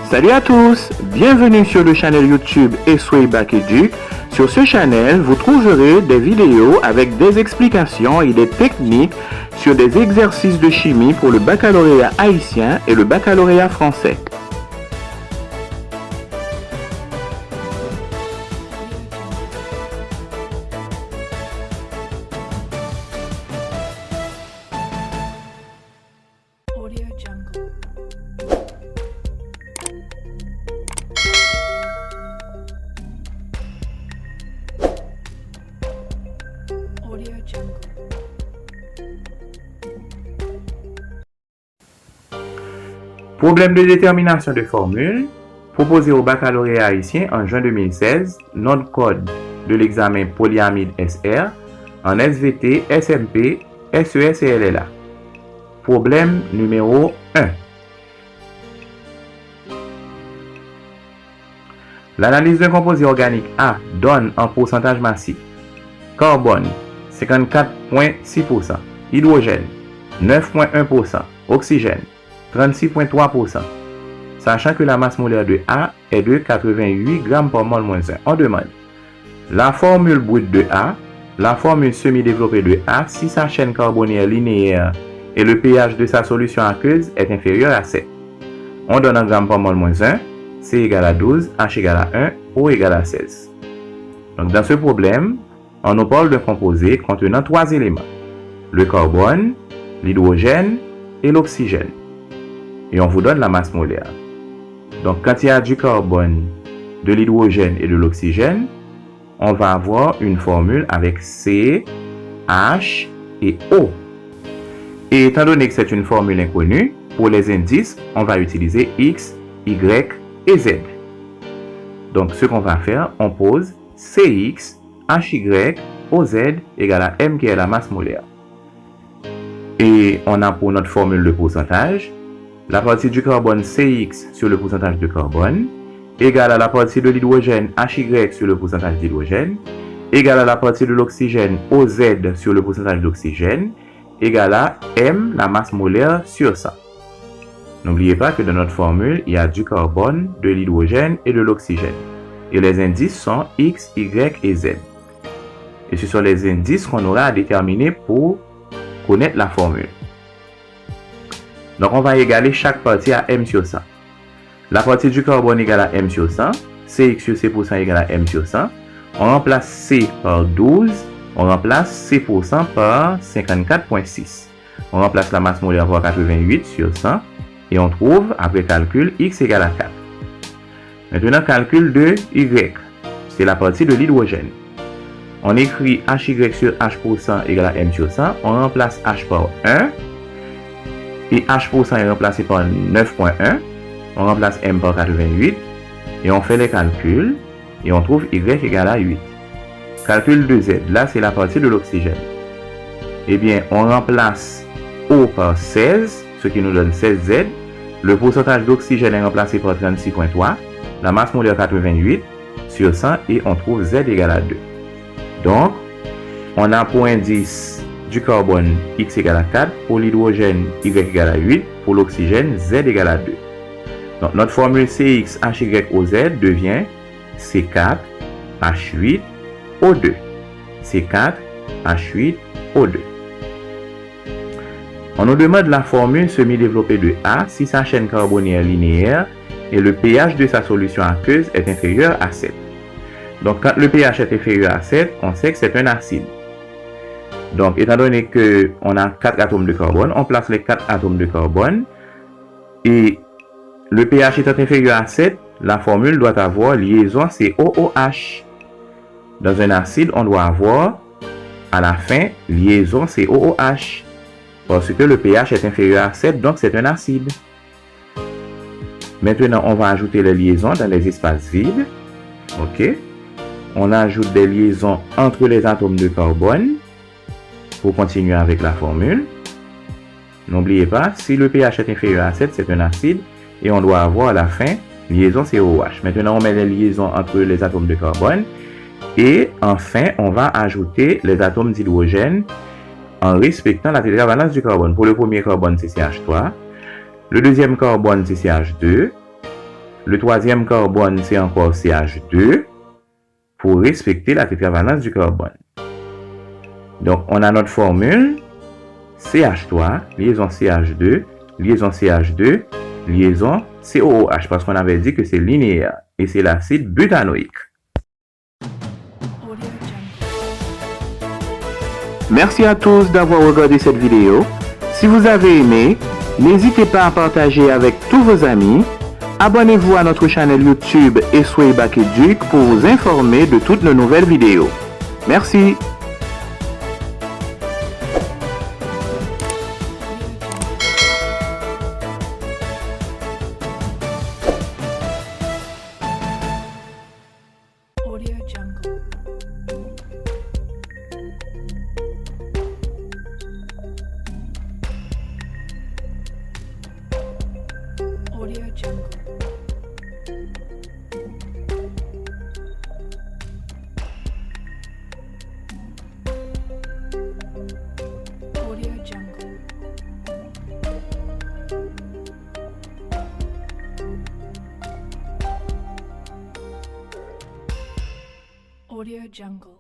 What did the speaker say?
Salut à tous, bienvenue sur le channel YouTube Esway Bac Educ. Sur ce channel, vous trouverez des vidéos avec des explications et des techniques sur des exercices de chimie pour le baccalauréat haïtien et le baccalauréat français. Problème de détermination de formule proposé au baccalauréat haïtien en juin 2016, nom de code de l'examen polyamide SR en SVT, SMP, SES et LLA. Problème numéro 1. L'analyse d'un composé organique A donne en pourcentage massif carbone 54,6%, hydrogène 9,1%, oxygène 36,3%. Sachant que la masse molaire de A est de 88 g par mol moins 1. On demande la formule brute de A, la formule semi-développée de A si sa chaîne carbonière linéaire et le pH de sa solution aqueuse est inférieur à 7. On donne en grammes par mol moins 1, C égale à 12, H égale à 1, O égale à 16. Donc dans ce problème, on nous parle d'un composé contenant 3 éléments, le carbone, l'hydrogène et l'oxygène. Et on vous donne la masse molaire. Donc quand il y a du carbone, de l'hydrogène et de l'oxygène, on va avoir une formule avec C, H et O. Et étant donné que c'est une formule inconnue, pour les indices, on va utiliser X, Y et Z. Donc ce qu'on va faire, on pose CX, HY, OZ égale à M qui est la masse molaire. Et on a pour notre formule le pourcentage, la partie du carbone CX sur le pourcentage de carbone, égale à la partie de l'hydrogène HY sur le pourcentage d'hydrogène, égale à la partie de l'oxygène OZ sur le pourcentage d'oxygène, égale à M, la masse molaire sur 100. N'oubliez pas que dans notre formule, il y a du carbone, de l'hydrogène et de l'oxygène. Et les indices sont X, Y et Z. Et ce sont les indices qu'on aura à déterminer pour connaître la formule. Donc on va égaler chaque partie à M sur 100. La partie du carbone égale à M sur 100, CX sur C% égale à M sur 100. On remplace C par 12, on remplace C% par 54,6. On remplace la masse molaire par 88 sur 100 et on trouve, après calcul, X égale à 4. Maintenant, calcul de Y, c'est la partie de l'hydrogène. On écrit HY sur H% égale à M sur 1, on remplace H par 1. Et H% est remplacé par 9,1. On remplace M par 88. Et on fait les calculs. Et on trouve Y égale à 8. Calcul de Z. Là, c'est la partie de l'oxygène. Eh bien, on remplace O par 16. Ce qui nous donne 16Z. Le pourcentage d'oxygène est remplacé par 36,3. La masse molaire 88 sur 100. Et on trouve Z égale à 2. Donc, on a pour indice du carbone X égale à 4, pour l'hydrogène Y égale à 8, pour l'oxygène Z égale à 2. Donc notre formule CX HYOZ devient C4 H8 O2. C4 H8 O2. On nous demande la formule semi-développée de A si sa chaîne carbonière linéaire et le pH de sa solution aqueuse est inférieur à 7. Donc quand le pH est inférieur à 7, on sait que c'est un acide. Donc, étant donné qu'on a 4 atomes de carbone, on place les 4 atomes de carbone. Et le pH étant inférieur à 7, la formule doit avoir liaison COOH. Dans un acide, on doit avoir à la fin liaison COOH. Parce que le pH est inférieur à 7, donc c'est un acide. Maintenant, on va ajouter les liaisons dans les espaces vides. OK. On ajoute des liaisons entre les atomes de carbone. Pour continuer avec la formule, n'oubliez pas, si le pH est inférieur à 7, c'est un acide et on doit avoir à la fin liaison COOH. Maintenant, on met les liaisons entre les atomes de carbone et enfin, on va ajouter les atomes d'hydrogène en respectant la tétravalence du carbone. Pour le premier carbone, c'est CH3. Le deuxième carbone, c'est CH2. Le troisième carbone, c'est encore CH2 pour respecter la tétravalence du carbone. Donc, on a notre formule CH3, liaison CH2, liaison CH2, liaison COOH, parce qu'on avait dit que c'est linéaire et c'est l'acide butanoïque. Merci à tous d'avoir regardé cette vidéo. Si vous avez aimé, n'hésitez pas à partager avec tous vos amis. Abonnez-vous à notre chaîne YouTube Esway Bakeduc pour vous informer de toutes nos nouvelles vidéos. Merci. Audio Jungle. Audio Jungle. Audio Jungle. Audio Jungle.